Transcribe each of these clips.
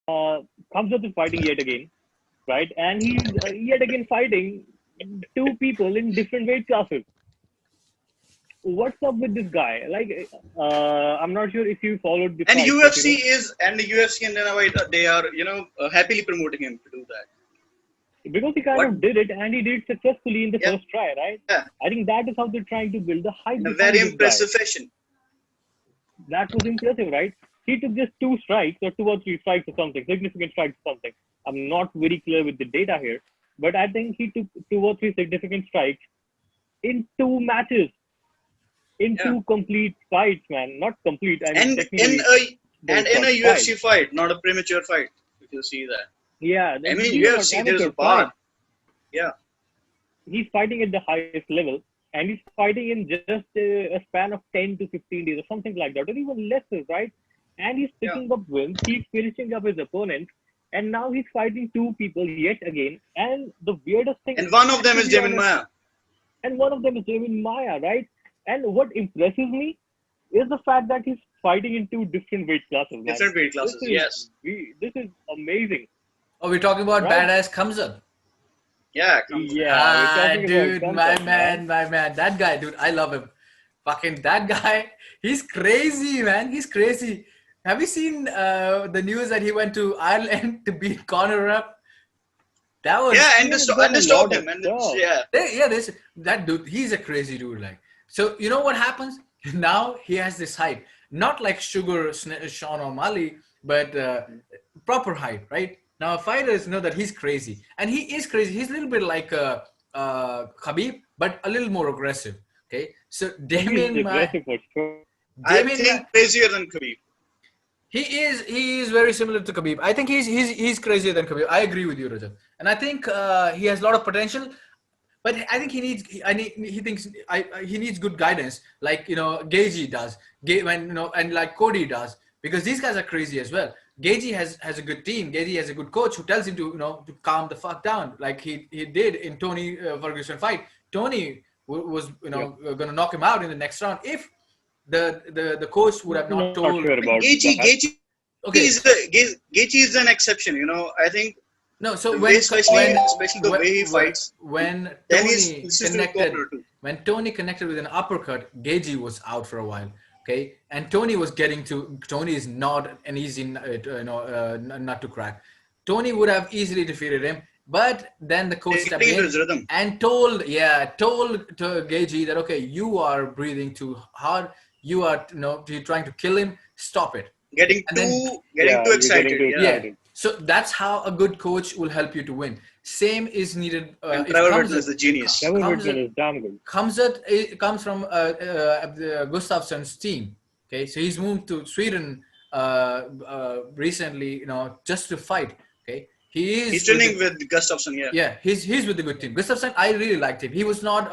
Khamzat is fighting yet again, right? And he's yet again fighting two people in different weight classes. What's up with this guy? Like, I'm not sure if you followed the And fight, but UFC is and the UFC and Dana White, they are happily promoting him to do that. because he kind What? of did it and he did it successfully in the Yeah, first try, right? yeah, I think that is how they're trying to build the hype in a very behind this guy. impressive fashion. That was impressive, right? He took just two strikes or two or three strikes or something, significant strikes or something. I'm not very clear with the data here, but I think he took two or three significant strikes in two matches, in Yeah, two complete fights, man. Not complete, I mean, and in technically, a they were and in called a fights. UFC fight, not a premature fight. If you see that, Yeah, I mean these are not UFC, there's a amateur bar. fights. Yeah, He's fighting at the highest level, and he's fighting in just a span of 10 to 15 days or something like that, or even lesser, right? And he's yeah, picking up wins, he's finishing up his opponents, and now he's fighting two people yet again. And the weirdest thing, and one of them to is be Jamin honest, Maya. and one of them is David Maya, right? And what impresses me is the fact that he's fighting in two different weight classes, man. Different weight This classes. is Yes. this is amazing, Oh, we're talking about right? badass Khamzat. Yeah, comes. Yeah, we're Ah, talking about dude, my concept, man. man, my man. That guy, dude, I love him. Fucking that guy, he's crazy, man. He's crazy. Have you seen the news that he went to Ireland to beat Conor up? That Yeah, was, He has done and a they stopped lot of him, and stuff. yeah, yeah, this that dude, he's a crazy dude. Like, so you know what happens? Now he has this height, not like Sean O'Malley, but proper height, right? Now fighters know that he's crazy, and he is crazy. He's a little bit like Khabib, but a little more aggressive. Okay, so He's aggressive for sure. I Damien, think crazier than Khabib. he is very similar to Khabib. I think he's crazier than Khabib. I agree with you, Rajat, and I think he has a lot of potential. But I think he thinks he needs good guidance, like Gagey does, when and like Cody does, because these guys are crazy as well. Gagey has a good team. Gagey has a good coach who tells him to to calm the fuck down, like he did in Tony Ferguson fight. Tony was Yeah. going to knock him out in the next round if the coach would have not Not told. sure about Gaethje, that. Okay, Gaethje is an exception. I think no, so the way, especially the when way he fights, when then he's Tony listens to the connected corner too. when Tony connected with an uppercut, Gagey was out for a while. Okay, and Tony was getting to. Tony is not an easy nut to crack. Tony would have easily defeated him, but then the coach He's stepped getting into in his rhythm, and told to Gagey that, okay, you are breathing too hard. You are you're trying to kill him. Stop it. getting And then too Yeah, you're getting excited. too Yeah, yeah. excited. So that's how a good coach will help you to win. Same is needed and if Trevor Whitman is Khamzat the genius. Trevor Whitman Khamzat is damn good. comes from Gustafsson's team. Okay, so he's moved to Sweden recently, just to fight. Okay, he He's is with training the, with Gustafsson. Yeah, yeah, he's with the good team. Gustafsson, I really liked him. He was not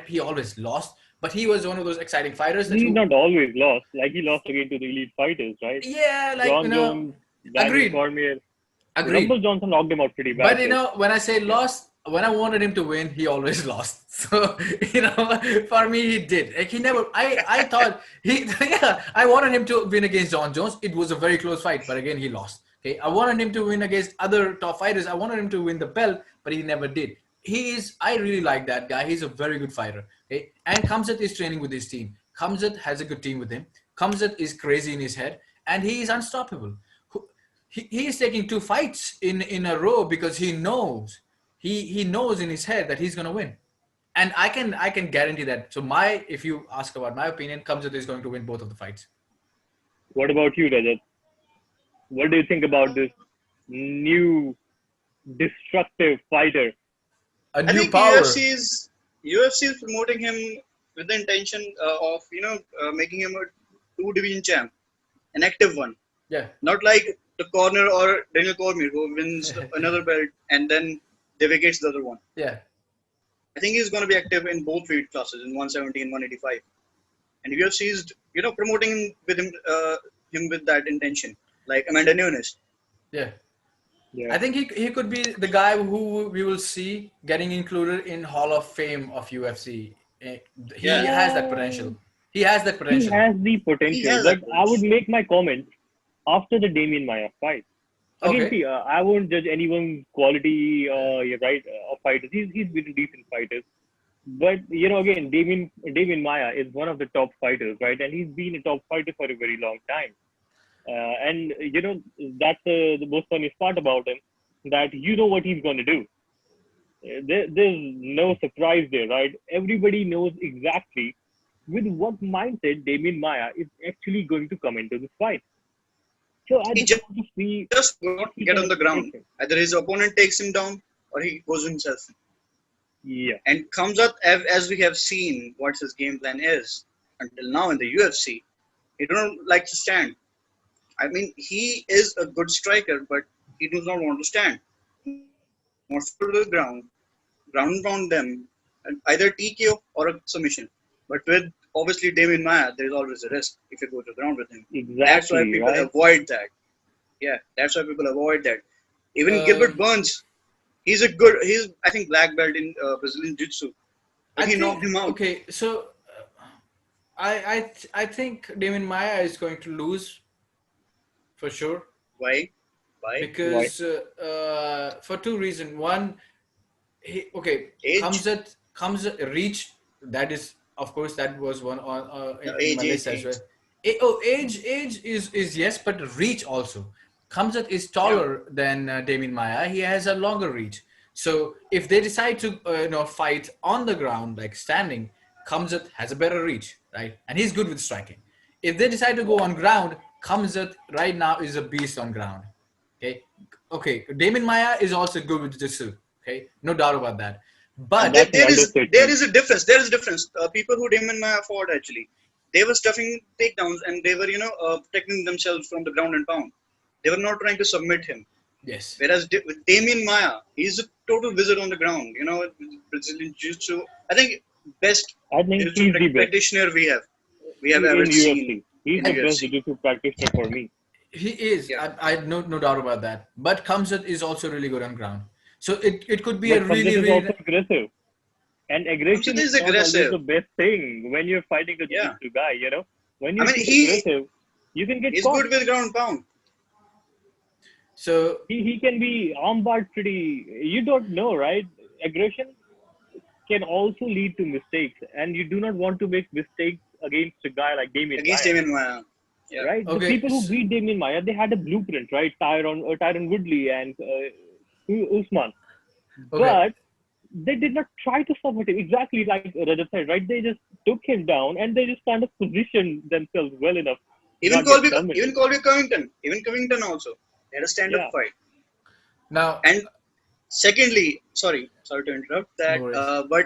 he always lost, but he was one of those exciting fighters that He's who, not always lost. Like he lost again to the elite fighters, right? yeah, like John Jones, Daniel agreed, Cormier. agreed. Rumble Johnson knocked him out pretty But bad too. when I say Yeah. lost, when I wanted him to win, he always lost. So for me, he did. Like he never. I thought he. Yeah, I wanted him to win against John Jones. It was a very close fight, but again, he lost. Okay, I wanted him to win against other top fighters. I wanted him to win the belt, but he never did. He is. I really like that guy. He's a very good fighter. Okay, and Khamzat is training with his team. Khamzat has a good team with him. Khamzat is crazy in his head, and he is unstoppable. He is taking two fights in a row because he knows in his head that he's going to win, and I can guarantee that. So if you ask about my opinion, Khamzat is going to win both of the fights. What about you, Rajat? What do you think about this new destructive fighter? A I new think power. UFC is promoting him with the intention of making him a two-division champ, an active one, Yeah, not like the corner or Daniel Cormier who wins another belt and then they vacates the other one. yeah. I think he's going to be active in both weight classes in 170 and 185. And UFC is promoting him with that intention, like Amanda Nunes. Yeah. Yeah. I think he could be the guy who we will see getting included in Hall of Fame of UFC. He Yeah, has that Uh, potential. He has that he potential. has the he potential, has but that I would potential. make my comment after the Damien Maya fight. Again, Okay. see, I won't judge anyone's quality, yeah, right, of fighters. He's been decent fighters, but again, Damien Maya is one of the top fighters, right? And he's been a top fighter for a very long time. And that's the most funniest part about him, that you know what he's going to do. There's no surprise there, right? Everybody knows exactly with what mindset Damien Maya is actually going to come into this fight. So I He just want to see just will if not he get can on the exploit ground. him. Either his opponent takes him down or he goes himself. Yeah, And Khamzat, as we have seen what his game plan is until now in the UFC, he don't like to stand. I mean, he is a good striker, but he does not want to stand. He wants to go to the ground and pound them, and either TKO or a submission. But with obviously Damien Maya, there is always a risk if you go to the ground with him. That's why exactly, people right? avoid that. Yeah, that's why people avoid that. Even Uh, Gilbert Burns, he's I think black belt in Brazilian Jiu-Jitsu, but I he knocked think him out. okay. So I think Damien Maya is going to lose for sure Why? Why? Why? because for two reasons. One, okay, Age? Khamzat reach, that is, of course, that was one on No, in age, my age, list as well. age. Age is yes, but reach also. Khamzat is Yeah, taller than Damien Maya. He has a longer reach. So if they decide to fight on the ground like standing, Khamzat has a better reach, right? And he's good with striking. If they decide to go on ground, Khamzat right now is a beast on ground. Okay, okay. Damon Maya is also good with jiu-jitsu. Okay, no doubt about that. and But That's an there understatement. is a difference. There is a difference. People who Damon Maya fought actually, they were stuffing takedowns and they were protecting themselves from the ground and pound. They were not trying to submit him. yes, Whereas with Damien Maya, he's a total wizard on the ground. Brazilian Jiu-Jitsu. I think best I think Jiu-Jitsu he's the best practitioner we have ever in seen UFC. He's in the the best UFC. jiu-jitsu practitioner for me. he is. Yeah, I no doubt about that. But Khamzat is also really good on ground. So it could be a But really Khamzat is really also aggressive. And Khamzat aggression is is not always aggressive. the best thing when you're fighting a Yeah, jiu-jitsu guy. When I you're mean too he aggressive, you can get is caught. good with ground and pound. so He can be armbarred pretty. You don't know, right? Aggression can also lead to mistakes, and you do not want to make mistakes against a guy like Damien Against Maya, Damien Maya. Yeah. right? The okay. people who beat Damien Maya, they had a blueprint, right? Tyron Woodley and Usman, Okay. but they did not try to submit him exactly like Rajat said, right? They just took him down and they just kind of positioned themselves well enough to Even not get Colby, even submitted. Colby Covington, even Covington also they had a stand-up Yeah, fight. Now, And secondly, sorry to interrupt no that, worries. but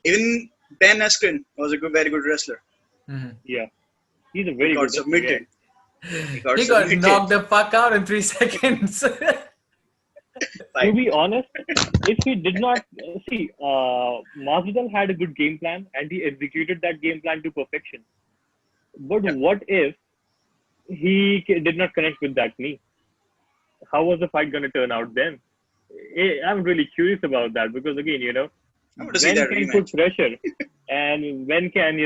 even Ben Askren was a very good wrestler. Mhm. yeah, he's a He very got good wrestler. Yeah, submitted. He got He got submitted. knocked the fuck out in 3 seconds. to Fight. be honest, if he did not see, Masvidal had a good game plan and he executed that game plan to perfection. But Yeah. what if he did not connect with that knee? How was the fight going to turn out then? I'm really curious about that because again, I want to see when that can put rematch. pressure and when can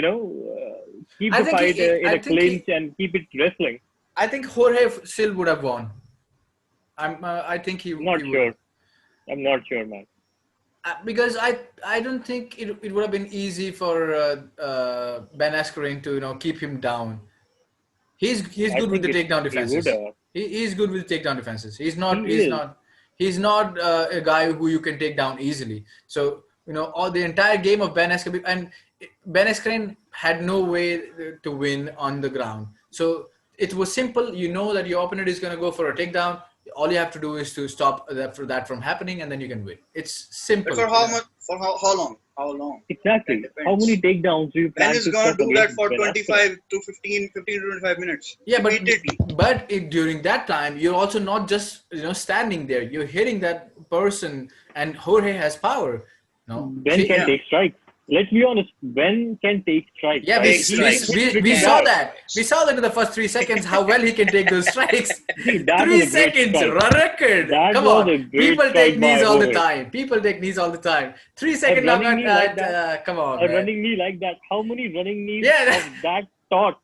keep I the think fight he. in a clinch and keep it wrestling. I think Jorge still would have won. I think he Not would. sure. I'm not sure, man. Because I don't think it would have been easy for Ben Askren to keep him down. He's I good with think the takedown he would defenses. have. He's good with takedown defenses. He's He not is. he's not a guy who you can take down easily. So all the entire game of Ben Askren, and Ben Askren had no way to win on the ground. So it was simple. You know that your opponent is going to go for a takedown. All you have to do is to stop that from happening, and then you can win. It's But simple. for how much? For how long? How long? That Exactly. How many depends. takedowns do you Ben plan is to gonna stuff do that against for Ben Askren? 25 to 15 to 25 minutes Yeah, repeatedly. during that time, you're also not just standing there. You're hitting that person, and Jorge has power. No, Ben can he, Yeah, take strikes. Let's be honest. Ben can take strikes, yeah, right? take He strikes. hits we pretty Can saw take bad. that. We strikes. saw that in the first 3 seconds how well he can take those strikes. See, that was three a great seconds, strike. record. That Come was on, a great people take strike knees by all the Jorge. time. People take knees all the time. 3 A second running knockout. knee like that, Come on, a man. running knee like that. How many running knees Yeah, of that sort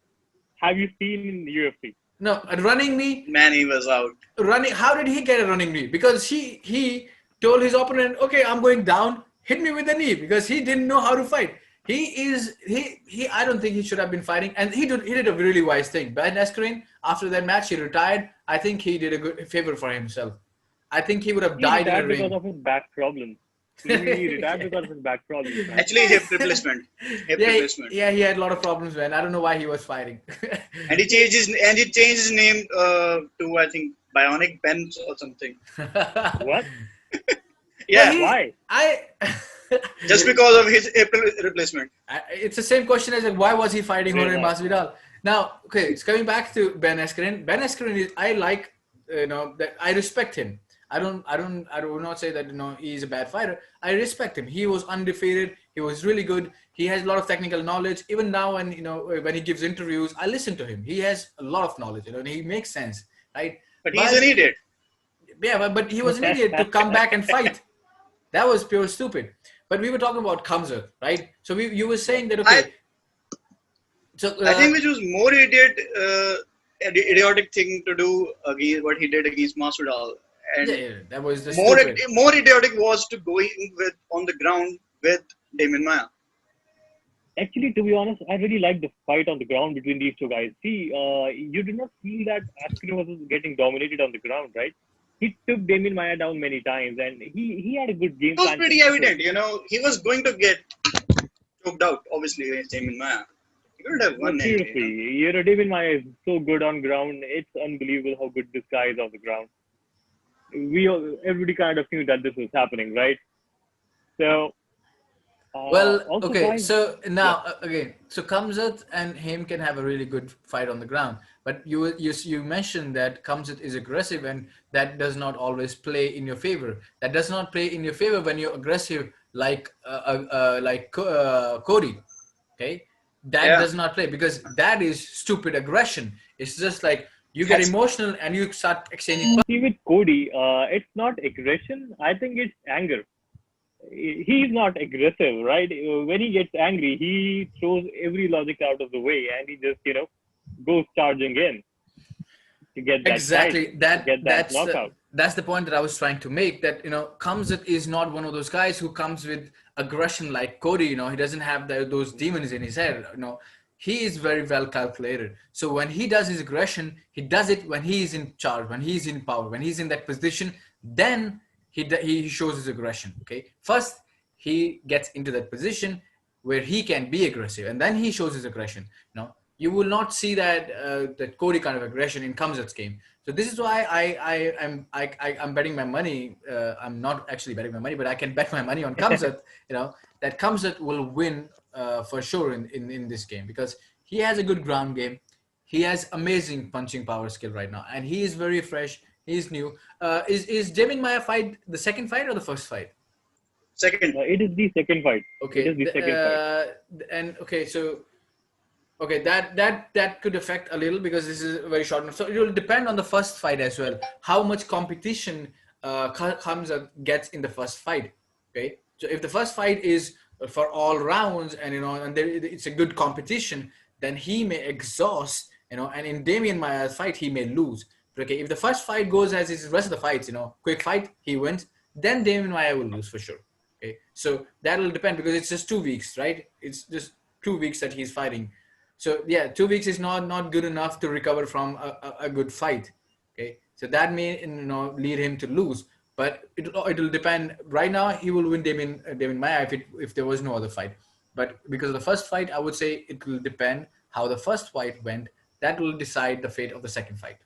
have you seen in the UFC? No, a running knee. Man, he was out. Running. How did he get a running knee? Because he told his opponent, "Okay, I'm going down. Hit me with the knee," because he didn't know how to fight. He. I don't think he should have been fighting, and he did a really wise thing. Ben Askren, after that match, he retired. I think he did a good favor for himself. I think he would have He died in a retired because ring. of his back problems. He retired because of his back problems, man. Actually, hip replacement. Hip Yeah, replacement. yeah, he had a lot of problems, man. I don't know why he was fighting. And he changed his name to, I think, Bionic Ben or something. What? Yeah, Yeah, Why? just because of his hip replacement. It's the same question as like, why was he fighting Fair Jorge enough. Masvidal? Now, okay, it's coming back to Ben Askren. Ben Askren is, I like, that I respect him. I will not say that he's a bad fighter. I respect him. He was undefeated. He was really good. He has a lot of technical knowledge. Even now, when he gives interviews, I listen to him. He has a lot of knowledge. And he makes sense, right? But he's an idiot. Yeah, but he was an idiot to come back and fight. That was pure stupid. But we were talking about Khamzat, right? So you were saying that, okay. I think which was more idiotic thing to do against what he did against Masvidal, and yeah, that was the more stupid. more idiotic was to go in with on the ground with Damon Maya. Actually, to be honest, I really like the fight on the ground between these two guys. See, you did not feel that Askren was getting dominated on the ground, right? He took Damien Maya down many times, and he had a good game It was plan. pretty evident, he was going to get choked out, obviously, against Damon Maya. He couldn't have But won seriously, anyway. Damien Maya is so good on ground. It's unbelievable how good this guy is on the ground. Everybody kind of knew that this was happening, right? So, Well, also okay. guys, So yeah, now, again, so Kamzat and him can have a really good fight on the ground, but you mentioned that Kamzat is aggressive, and that does not always play in your favor. That does not play in your favor when you're aggressive, like Cody. Okay, that Yeah, does not play because that is stupid aggression. It's just like you get that's emotional and you start exchanging. see with Cody, it's not aggression. I think it's anger. He's not aggressive, right? When he gets angry, he throws every logic out of the way and he just, goes charging in to get that fight, Exactly. to get that knockout. That's the point that I was trying to make. That Kamzat is not one of those guys who comes with aggression like Cody. He doesn't have those demons in his head. He is very well calculated. So when he does his aggression, he does it when he is in charge, when he's in power, when he's in that position. Then he shows his aggression. Okay. First, he gets into that position where he can be aggressive, and then he shows his aggression. You will not see that Cody kind of aggression in Kamzat's game. So this is why I'm betting my money. I'm not actually betting my money, but I can bet my money on Kamzat. That Kamzat will win for sure in this game because he has a good ground game. He has amazing punching power skill right now, and he is very fresh. He's new. Is Jamin Maya fight the second fight or the first fight? second. It is the second fight. It Okay, is the second fight. and okay, so okay, that could affect a little because this is very short. So it will depend on the first fight as well. How much competition Hamza gets in the first fight. Okay, so if the first fight is for all rounds and it's a good competition, then he may exhaust. And in Damian Maya's fight, he may lose. But okay, if the first fight goes as is the rest of the fights, quick fight, he wins, then Damian Maya will lose for sure. Okay, so that will depend because it's just 2 weeks, right? It's just 2 weeks that he's fighting. So yeah, 2 weeks is not good enough to recover from a good fight. Okay, so that may lead him to lose, but it'll depend. Right now, he will win Damien Maya if there was no other fight. But because of the first fight, I would say it will depend how the first fight went. That will decide the fate of the second fight.